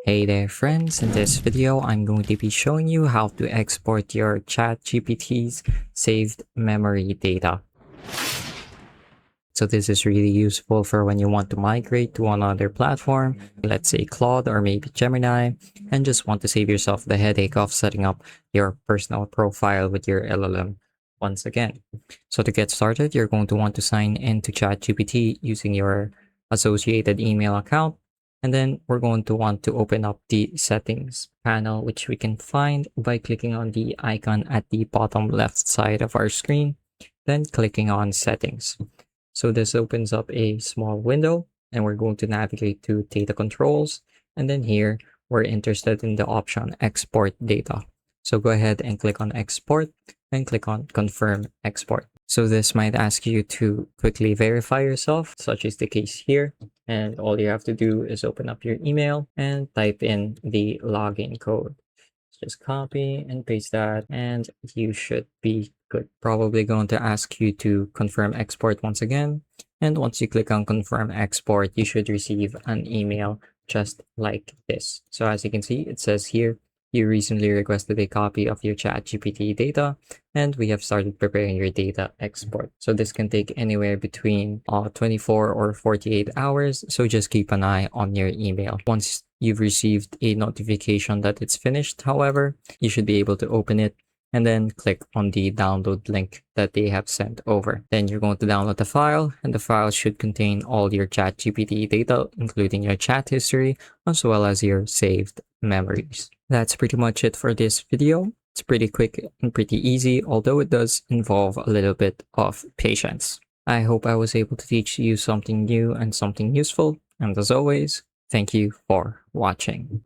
Hey there friends, in this video I'm going to be showing you how to export your ChatGPT's saved memory data. So this is really useful for when you want to migrate to another platform, let's say Claude or maybe Gemini, and just want to save yourself the headache of setting up your personal profile with your LLM once again. So to get started, you're going to want to sign into ChatGPT using your associated email account. And then we're going to want to open up the settings panel, which we can find by clicking on the icon at the bottom left side of our screen, then clicking on settings. So this opens up a small window and we're going to navigate to data controls. And then here we're interested in the option export data. So go ahead and click on export and click on confirm export. So this might ask you to quickly verify yourself, such is the case here. And all you have to do is open up your email and type in the login code. Just copy and paste that and you should be good. Probably going to ask you to confirm export once again. And once you click on confirm export, you should receive an email just like this. So as you can see, it says here, you recently requested a copy of your ChatGPT data, and we have started preparing your data export. So this can take anywhere between 24 or 48 hours. So just keep an eye on your email. Once you've received a notification that it's finished, however, you should be able to open it and then click on the download link that they have sent over. Then you're going to download the file, and the file should contain all your ChatGPT data, including your chat history, as well as your saved memories. That's pretty much it for this video. It's pretty quick and pretty easy, although it does involve a little bit of patience. I hope I was able to teach you something new and something useful. And as always, thank you for watching.